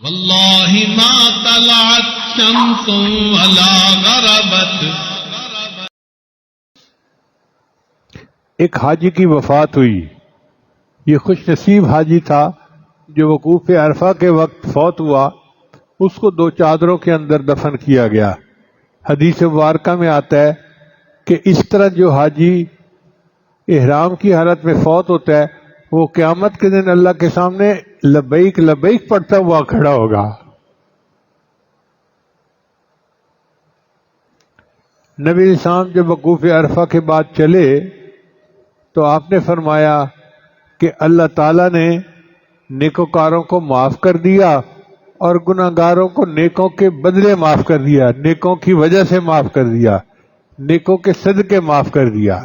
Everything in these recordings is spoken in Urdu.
واللہ ما طلعت شمس ولا غربت. ایک حاجی کی وفات ہوئی. یہ خوش نصیب حاجی تھا جو وقوف عرفہ کے وقت فوت ہوا. اس کو 2 چادروں کے اندر دفن کیا گیا. حدیث مبارکہ میں آتا ہے کہ اس طرح جو حاجی احرام کی حالت میں فوت ہوتا ہے وہ قیامت کے دن اللہ کے سامنے لبیک لبیک پڑھتا ہوا کھڑا ہوگا. نبی علیہ السلام جب وقوف عرفہ کے بعد چلے تو آپ نے فرمایا کہ اللہ تعالیٰ نے نیکوکاروں کو معاف کر دیا اور گناہگاروں کو نیکوں کے بدلے معاف کر دیا، نیکوں کی وجہ سے معاف کر دیا، نیکوں کے صدقے معاف کر دیا.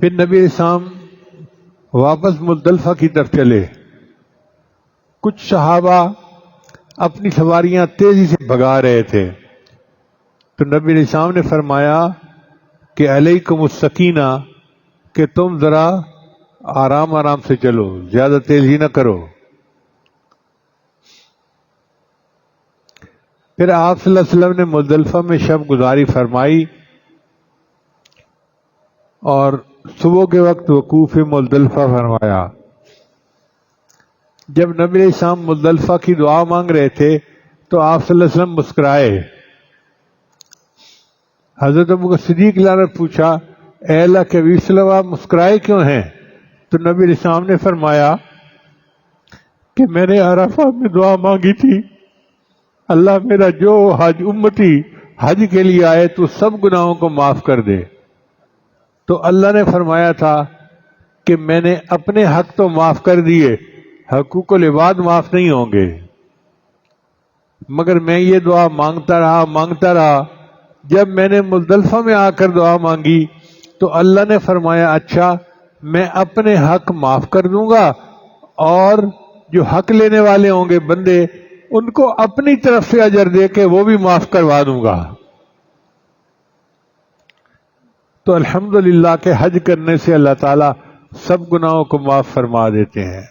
پھر نبی علیہ السلام واپس مزدلفہ کی طرف چلے. کچھ صحابہ اپنی سواریاں تیزی سے بھگا رہے تھے تو نبی علیہ السلام نے فرمایا کہ علیکم السکینہ، کہ تم ذرا آرام آرام سے چلو، زیادہ تیزی نہ کرو. پھر آپ صلی اللہ علیہ وسلم نے مزدلفہ میں شب گزاری فرمائی اور صبح کے وقت وقوف مزدلفہ فرمایا. جب نبی علیہ السلام مزدلفہ کی دعا مانگ رہے تھے تو آپ صلی اللہ علیہ وسلم مسکرائے. حضرت ابوبکر صدیق نے پوچھا اے اللہ کے نبی صلی اللہ علیہ وسلم مسکرائے کیوں ہیں؟ تو نبی علیہ السلام نے فرمایا کہ میں نے عرفہ میں دعا مانگی تھی اللہ میرا جو حج امتی حج کے لیے آئے تو سب گناہوں کو معاف کر دے. تو اللہ نے فرمایا تھا کہ میں نے اپنے حق تو معاف کر دیے، حقوق العباد معاف نہیں ہوں گے. مگر میں یہ دعا مانگتا رہا. جب میں نے مزدلفہ میں آ کر دعا مانگی تو اللہ نے فرمایا اچھا میں اپنے حق معاف کر دوں گا اور جو حق لینے والے ہوں گے بندے ان کو اپنی طرف سے اجر دے کے وہ بھی معاف کروا دوں گا. تو الحمدللہ کہ حج کرنے سے اللہ تعالیٰ سب گناہوں کو معاف فرما دیتے ہیں.